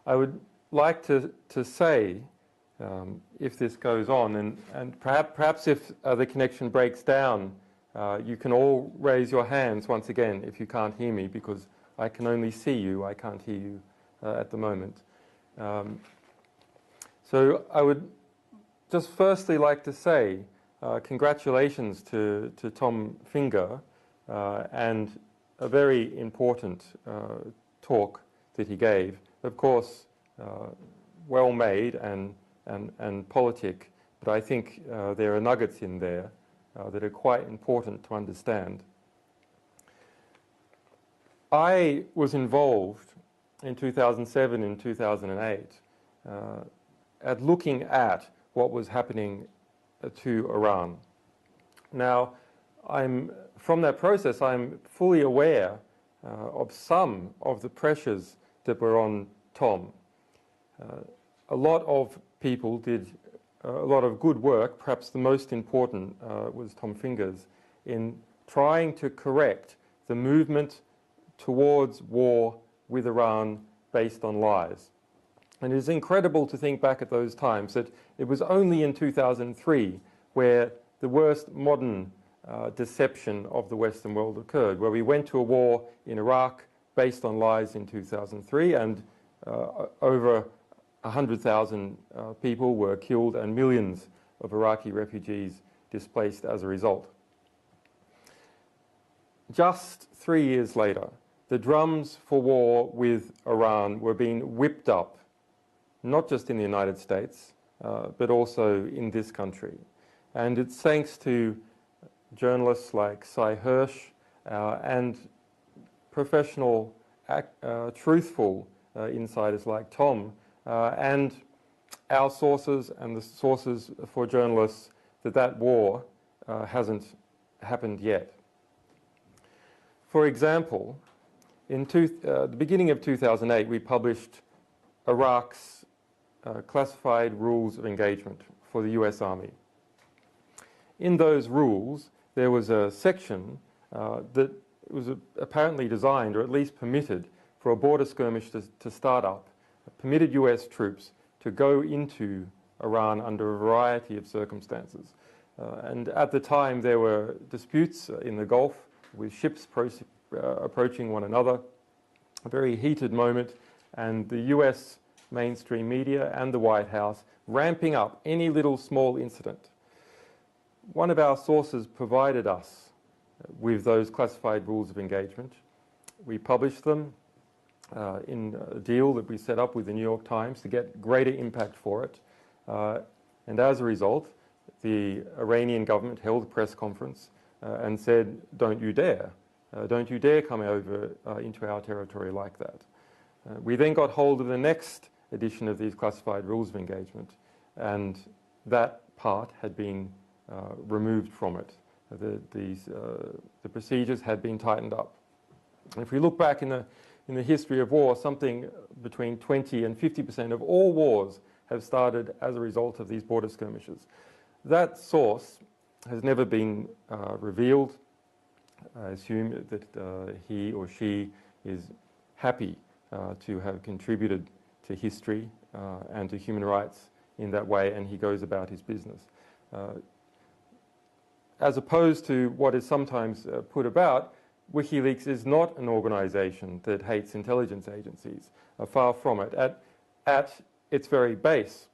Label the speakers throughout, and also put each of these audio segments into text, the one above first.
Speaker 1: I would like to say, if this goes on, and perhaps if the connection breaks down, you can all raise your hands once again if you can't hear me, because I can only see you, I can't hear you at the moment. So I would just firstly like to say congratulations to Tom Finger and a very important talk that he gave. Of course, well made and politic, but I think there are nuggets in there that are quite important to understand. I was involved in 2007 and 2008 at looking at what was happening to Iran. Now, from that process, I'm fully aware of some of the pressures that were on Tom. A lot of people did a lot of good work. Perhaps the most important was Tom Finger's in trying to correct the movement towards war with Iran based on lies. And it is incredible to think back at those times that it was only in 2003 where the worst modern deception of the Western world occurred, where we went to a war in Iraq based on lies in 2003, and over 100,000 people were killed and millions of Iraqi refugees displaced as a result. Just 3 years later, the drums for war with Iran were being whipped up, not just in the United States, but also in this country. And it's thanks to journalists like Cy Hirsch and professional, truthful insiders like Tom, and our sources and the sources for journalists, that war hasn't happened yet. For example, in the beginning of 2008, we published Iraq's classified rules of engagement for the US Army. In those rules, there was a section that was apparently designed, or at least permitted, for a border skirmish to start up, permitted US troops to go into Iran under a variety of circumstances. And at the time, there were disputes in the Gulf with ships approaching one another, a very heated moment, and the US mainstream media and the White House ramping up any little small incident. One of our sources provided us with those classified rules of engagement. We published them in a deal that we set up with the New York Times to get greater impact for it. And as a result, the Iranian government held a press conference and said, don't you dare come over into our territory like that. We then got hold of the next edition of these classified rules of engagement, and that part had been removed from it. The procedures had been tightened up. If we look back in the history of war, something between 20 and 50% of all wars have started as a result of these border skirmishes. That source has never been revealed. I assume that he or she is happy to have contributed to history and to human rights in that way, and he goes about his business. As opposed to what is sometimes put about, WikiLeaks is not an organization that hates intelligence agencies. Far from it. At its very base,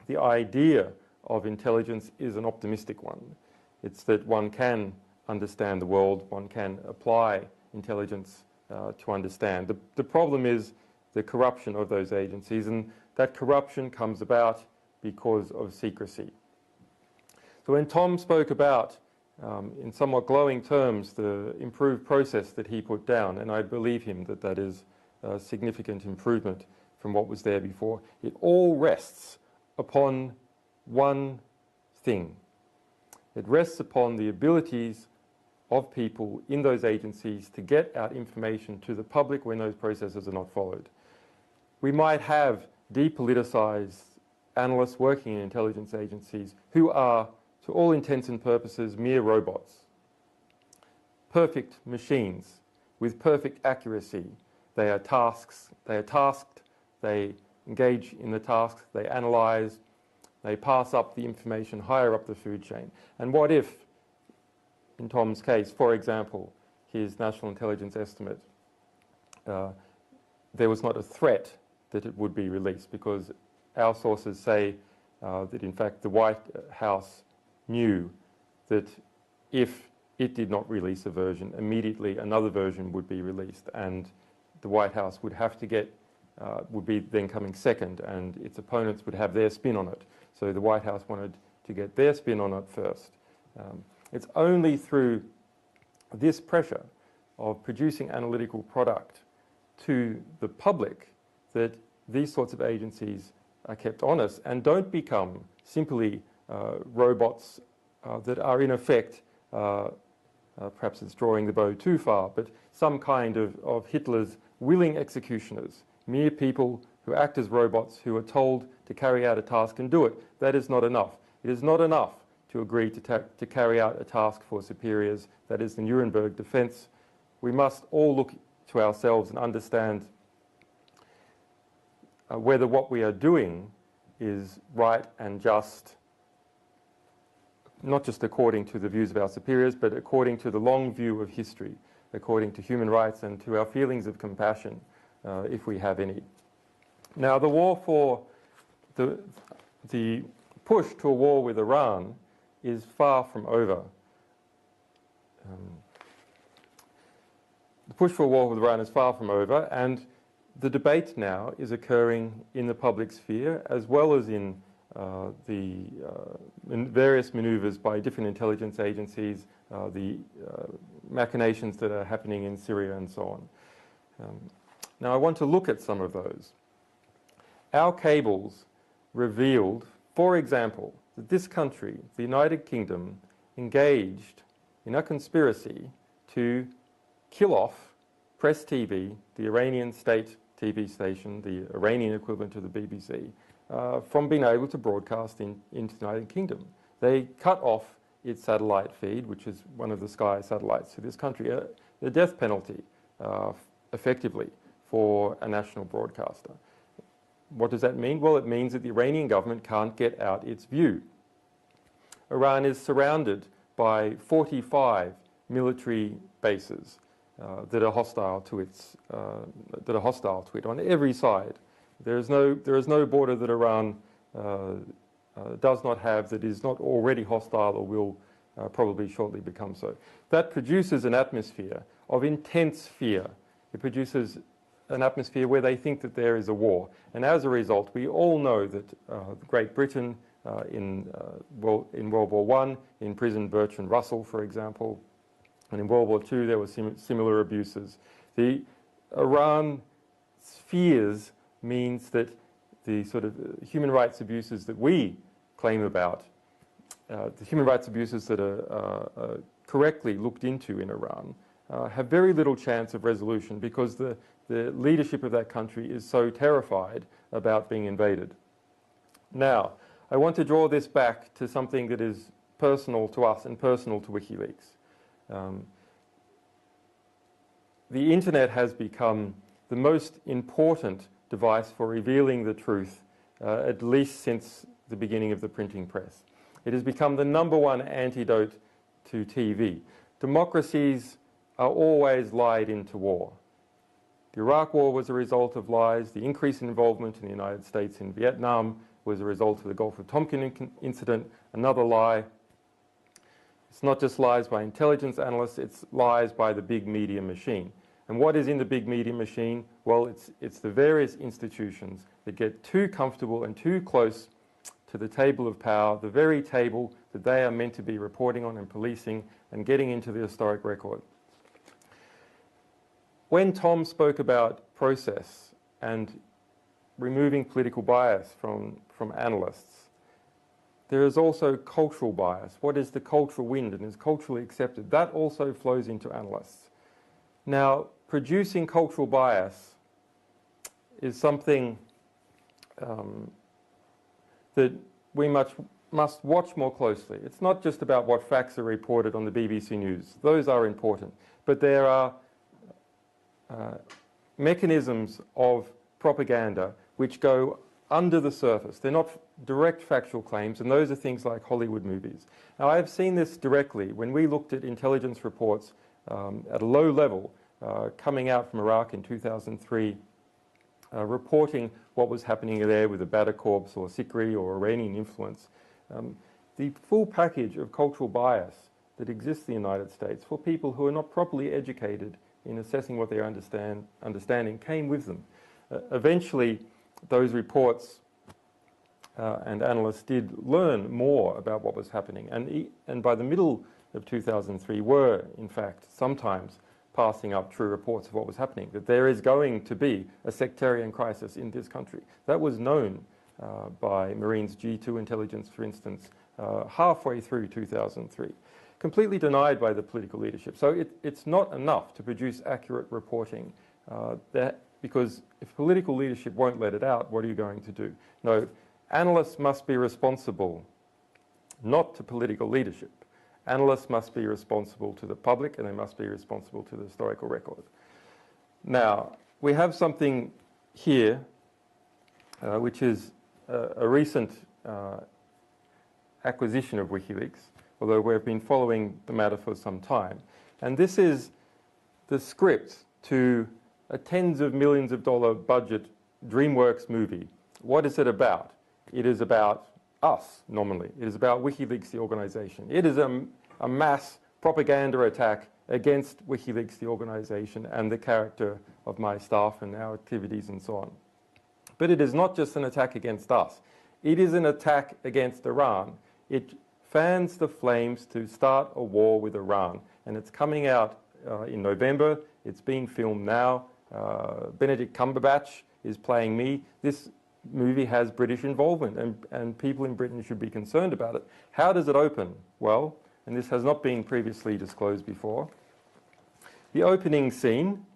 Speaker 1: the idea of intelligence is an optimistic one. It's that one can understand the world, one can apply intelligence to understand. The problem is the corruption of those agencies, and that corruption comes about because of secrecy. So when Tom spoke about, in somewhat glowing terms, the improved process that he put down, and I believe him that that is a significant improvement from what was there before, it all rests upon one thing. It rests upon the abilities of people in those agencies to get out information to the public when those processes are not followed. We might have depoliticized analysts working in intelligence agencies who are, to all intents and purposes, mere robots. Perfect machines with perfect accuracy. They are tasked, they engage in the tasks, they analyse, they pass up the information higher up the food chain. And what if, in Tom's case, for example, his national intelligence estimate, there was not a threat that it would be released, because our sources say that in fact the White House knew that if it did not release a version, immediately another version would be released, and the White House would have to get, would be then coming second, and its opponents would have their spin on it. So the White House wanted to get their spin on it first. It's only through this pressure of producing analytical product to the public that these sorts of agencies are kept honest and don't become simply robots that are in effect, perhaps it's drawing the bow too far, but some kind of Hitler's willing executioners, mere people who act as robots, who are told to carry out a task and do it. That is not enough. It is not enough to agree to carry out a task for superiors. That is the Nuremberg defense. We must all look to ourselves and understand whether what we are doing is right and just, not just according to the views of our superiors, but according to the long view of history, according to human rights and to our feelings of compassion, if we have any. Now, the war for the push to a war with Iran is far from over. The push for a war with Iran is far from over, and the debate now is occurring in the public sphere as well as in in various manoeuvres by different intelligence agencies, the machinations that are happening in Syria and so on. Now I want to look at some of those. Our cables revealed, for example, that this country, the United Kingdom, engaged in a conspiracy to kill off Press TV, the Iranian state TV station, the Iranian equivalent to the BBC, from being able to broadcast into the United Kingdom. They cut off its satellite feed, which is one of the Sky satellites to this country, the death penalty, effectively, for a national broadcaster. What does that mean? Well, it means that the Iranian government can't get out its view. Iran is surrounded by 45 military bases that are hostile to it on every side. There is no border that Iran does not have that is not already hostile or will probably shortly become so. That produces an atmosphere of intense fear. It produces an atmosphere where they think that there is a war. And as a result, we all know that Great Britain in World War I imprisoned Bertrand Russell, for example, and in World War II there were similar abuses. The Iran fears means that the sort of human rights abuses that we claim about, the human rights abuses that are correctly looked into in Iran, have very little chance of resolution because the leadership of that country is so terrified about being invaded. Now, I want to draw this back to something that is personal to us and personal to WikiLeaks. The internet has become the most important device for revealing the truth, at least since the beginning of the printing press. It has become the #1 antidote to TV. Democracies are always lied into war. The Iraq War was a result of lies. The increase in involvement in the United States in Vietnam was a result of the Gulf of Tonkin incident, another lie. It's not just lies by intelligence analysts, it's lies by the big media machine. And what is in the big media machine? Well, it's the various institutions that get too comfortable and too close to the table of power, the very table that they are meant to be reporting on and policing and getting into the historic record. When Tom spoke about process and removing political bias from analysts, there is also cultural bias. What is the cultural wind and is culturally accepted? That also flows into analysts. Now, producing cultural bias is something that we must watch more closely. It's not just about what facts are reported on the BBC News. Those are important. But there are mechanisms of propaganda which go under the surface. They're not direct factual claims, and those are things like Hollywood movies. Now, I have seen this directly when we looked at intelligence reports at a low level coming out from Iraq in 2003, reporting what was happening there with the Badr Corps or Sikri or Iranian influence. The full package of cultural bias that exists in the United States for people who are not properly educated in assessing what they're understanding came with them. Eventually, those reports and analysts did learn more about what was happening, and by the middle of 2003 were, in fact, sometimes passing up true reports of what was happening, that there is going to be a sectarian crisis in this country. That was known by Marines G2 intelligence, for instance, halfway through 2003. Completely denied by the political leadership. So it's not enough to produce accurate reporting, because if political leadership won't let it out, what are you going to do? No, analysts must be responsible, not to political leadership. Analysts must be responsible to the public, and they must be responsible to the historical record. Now, we have something here, which is a recent acquisition of WikiLeaks, although we've been following the matter for some time. And this is the script to a tens of millions of dollar budget DreamWorks movie. What is it about? It is about us, nominally. It is about WikiLeaks, the organization. It is a mass propaganda attack against WikiLeaks, the organization, and the character of my staff and our activities and so on. But it is not just an attack against us. It is an attack against Iran. It fans the flames to start a war with Iran. And it's coming out in November. It's being filmed now. Benedict Cumberbatch is playing me. This movie has British involvement, and people in Britain should be concerned about it. How does it open? Well, and this has not been previously disclosed before, the opening scene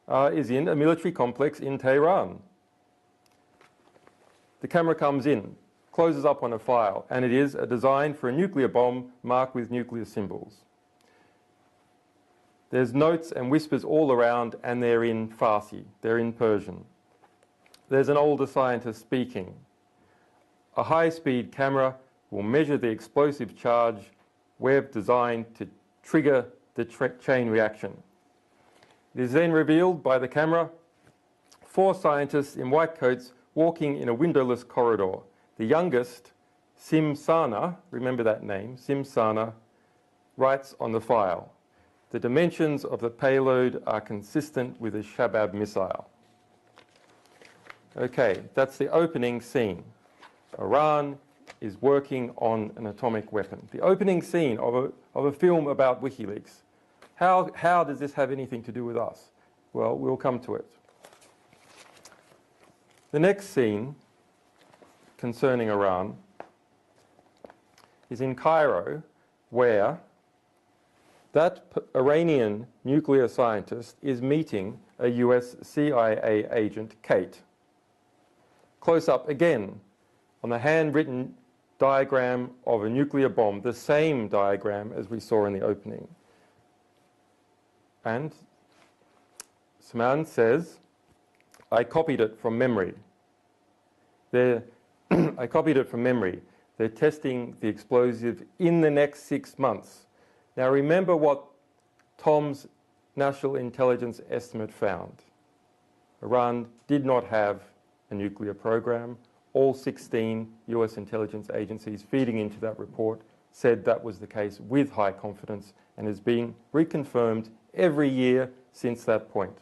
Speaker 1: is in a military complex in Tehran. The camera comes in, closes up on a file, and it is a design for a nuclear bomb marked with nuclear symbols. There's notes and whispers all around, and they're in Farsi, they're in Persian. There's an older scientist speaking. A high-speed camera will measure the explosive charge we've designed to trigger the chain reaction. It is then revealed by the camera 4 scientists in white coats walking in a windowless corridor. The youngest, Simsana, remember that name, Simsana, writes on the file, "The dimensions of the payload are consistent with a Shabab missile." Okay, that's the opening scene. Iran is working on an atomic weapon. The opening scene of a film about WikiLeaks. How does this have anything to do with us? Well, we'll come to it. The next scene concerning Iran is in Cairo, where that Iranian nuclear scientist is meeting a US CIA agent, Kate. Close up again on the handwritten diagram of a nuclear bomb, the same diagram as we saw in the opening. And Saman says, "I copied it from memory." I copied it from memory. They're testing the explosive in the next 6 months. Now remember what Tom's National Intelligence Estimate found. Iran did not have a nuclear program. All 16 US intelligence agencies feeding into that report said that was the case with high confidence, and has been reconfirmed every year since that point.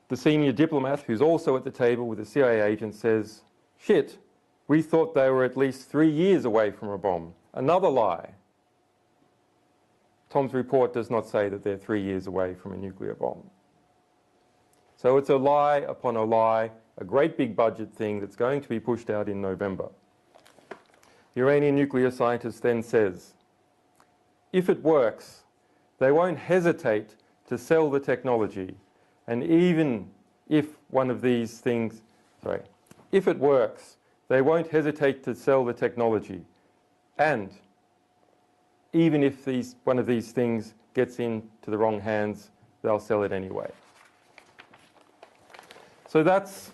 Speaker 1: The senior diplomat, who's also at the table with the CIA agent, says, "Shit, we thought they were at least 3 years away from a bomb." Another lie. Tom's report does not say that they're 3 years away from a nuclear bomb. So it's a lie upon a lie, a great big budget thing that's going to be pushed out in November. The Iranian nuclear scientist then says, if it works, they won't hesitate to sell the technology. And even if one of these things, if it works, they won't hesitate to sell the technology. And even if one of these things gets into the wrong hands, they'll sell it anyway. So that's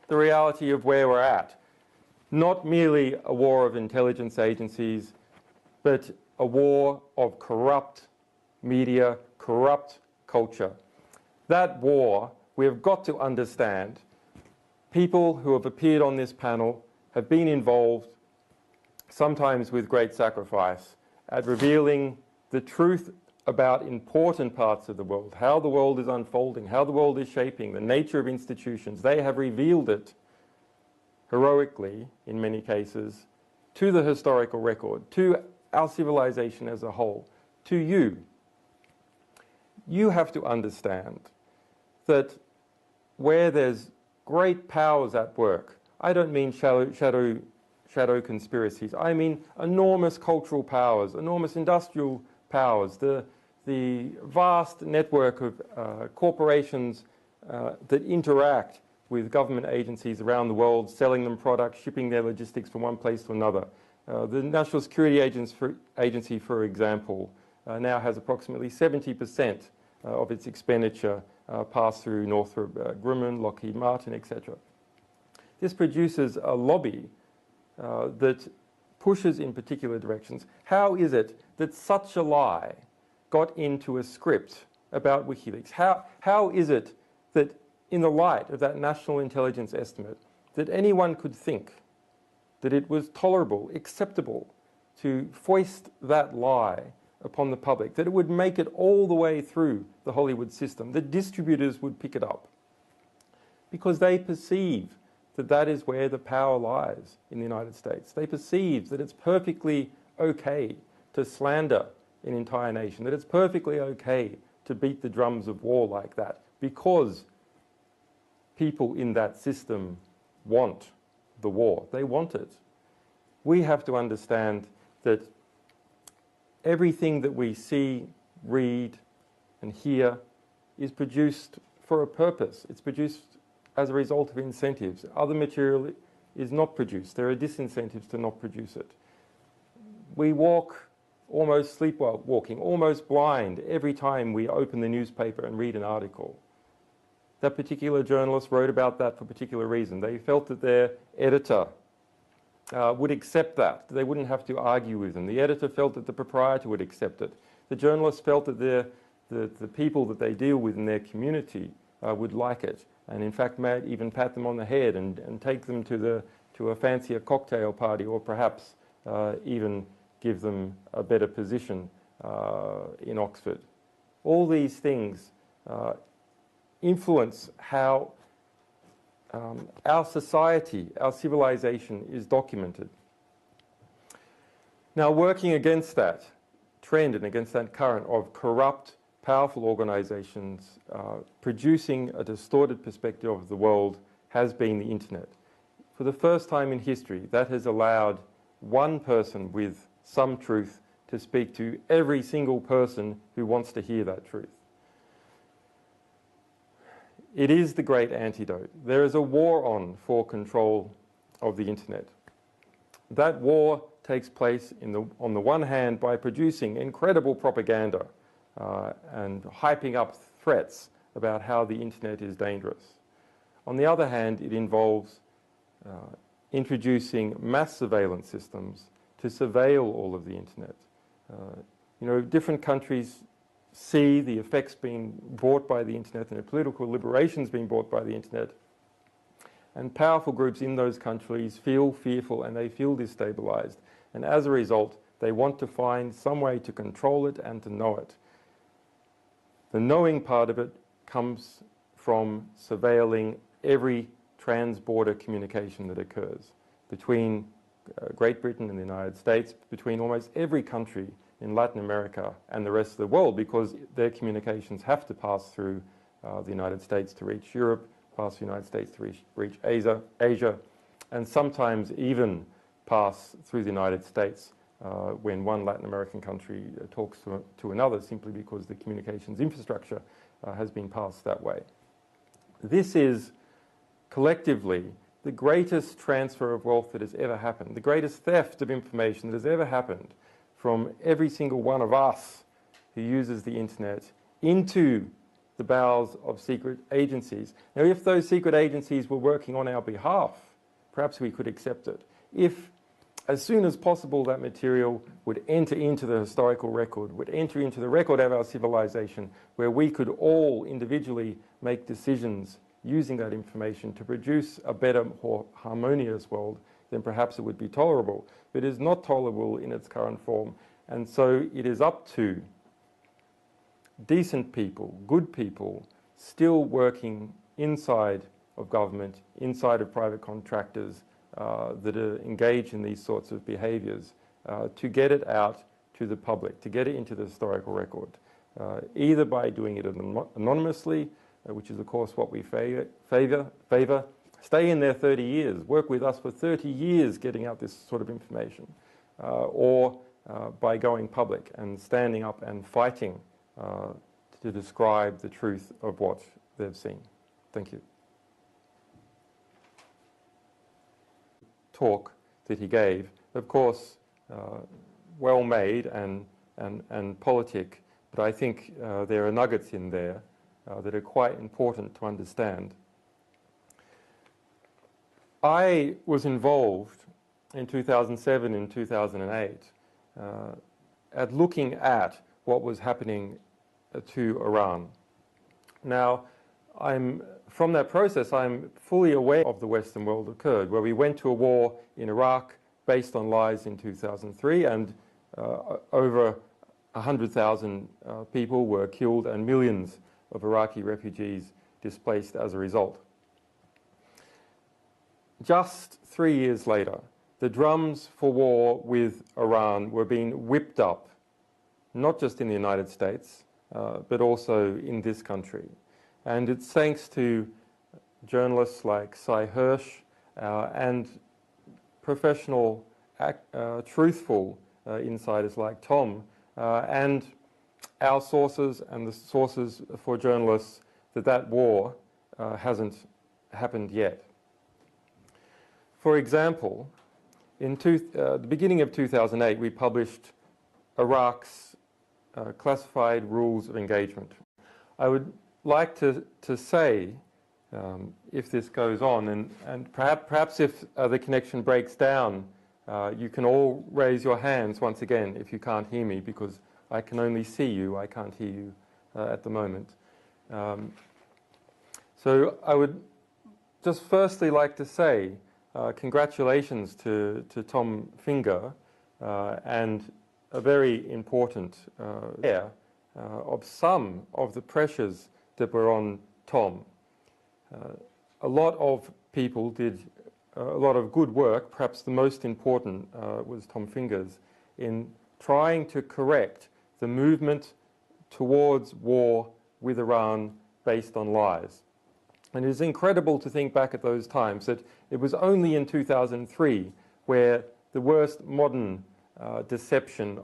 Speaker 1: the reality of where we're at. Not merely a war of intelligence agencies, but a war of corrupt media, corrupt culture. That war, we have got to understand. People who have appeared on this panel have been involved, sometimes with great sacrifice, at revealing the truth about important parts of the world, how the world is unfolding, how the world is shaping, the nature of institutions. They have revealed it heroically, in many cases, to the historical record, to our civilization as a whole, to you. You have to understand that where there's great powers at work, I don't mean shadow conspiracies, I mean enormous cultural powers, enormous industrial powers, the vast network of corporations that interact with government agencies around the world, selling them products, shipping their logistics from one place to another. The National Security Agency, for example, now has approximately 70% of its expenditure pass through Northrop Grumman, Lockheed Martin, etc. This produces a lobby that pushes in particular directions. How is it that such a lie got into a script about WikiLeaks? How is it that in the light of that national intelligence estimate that anyone could think that it was tolerable, acceptable to foist that lie upon the public, that it would make it all the way through the Hollywood system, that distributors would pick it up? Because they perceive that that is where the power lies in the United States. They perceive that it's perfectly okay to slander an entire nation, that it's perfectly okay to beat the drums of war like that, because people in that system want the war. They want it. We have to understand that everything that we see, read, and hear is produced for a purpose. It's produced as a result of incentives. Other material is not produced. There are disincentives to not produce it. We walk almost sleepwalking, almost blind every time we open the newspaper and read an article. That particular journalist wrote about that for a particular reason. They felt that their editor would accept that. They wouldn't have to argue with them. The editor felt that the proprietor would accept it. The journalist felt that the people that they deal with in their community would like it, and in fact might even pat them on the head and take them to a fancier cocktail party, or perhaps even give them a better position in Oxford. All these things influence how our society, our civilization is documented. Now, working against that trend and against that current of corrupt, powerful organizations producing a distorted perspective of the world has been the internet. For the first time in history, that has allowed one person with some truth to speak to every single person who wants to hear that truth. It is the great antidote. There is a war on for control of the internet. That war takes place on the one hand by producing incredible propaganda and hyping up threats about how the internet is dangerous. On the other hand, it involves introducing mass surveillance systems to surveil all of the internet. Different countries see the effects being brought by the internet and the political liberations being brought by the internet. And powerful groups in those countries feel fearful and they feel destabilized. And as a result, they want to find some way to control it and to know it. The knowing part of it comes from surveilling every trans-border communication that occurs between Great Britain and the United States, between almost every country in Latin America and the rest of the world, because their communications have to pass through the United States to reach Europe, pass through the United States to reach Asia, and sometimes even pass through the United States when one Latin American country talks to another, simply because the communications infrastructure has been passed that way. This is collectively the greatest transfer of wealth that has ever happened, the greatest theft of information that has ever happened from every single one of us who uses the internet into the bowels of secret agencies. Now, if those secret agencies were working on our behalf, perhaps we could accept it. If, as soon as possible, that material would enter into the historical record, would enter into the record of our civilization, where we could all individually make decisions using that information to produce a better, more harmonious world, then perhaps it would be tolerable. But it is not tolerable in its current form. And so it is up to decent people, good people, still working inside of government, inside of private contractors that are engaged in these sorts of behaviours, to get it out to the public, to get it into the historical record, either by doing it anonymously, which is of course what we favour. Stay in there 30 years, work with us for 30 years getting out this sort of information, or by going public and standing up and fighting to describe the truth of what they've seen. Thank you. Talk that he gave, of course, well made and politic, but I think there are nuggets in there that are quite important to understand. I was involved in 2007 and 2008 at looking at what was happening to Iran. Now, from that process, I'm fully aware of the Western world occurred, where we went to a war in Iraq based on lies in 2003, and over 100,000 people were killed and millions of Iraqi refugees displaced as a result. Just 3 years later, the drums for war with Iran were being whipped up, not just in the United States, but also in this country. And it's thanks to journalists like Cy Hirsch and professional, truthful insiders like Tom and our sources and the sources for journalists that war hasn't happened yet. For example, in the beginning of 2008, we published Iraq's classified rules of engagement. I would like to say, if this goes on, and perhaps if the connection breaks down, you can all raise your hands once again if you can't hear me, because I can only see you, I can't hear you at the moment. So I would just firstly like to say congratulations to Tom Finger and a very important share of some of the pressures that were on Tom. A lot of people did a lot of good work. Perhaps the most important was Tom Finger's in trying to correct the movement towards war with Iran based on lies. And it is incredible to think back at those times that it was only in 2003 where the worst modern deception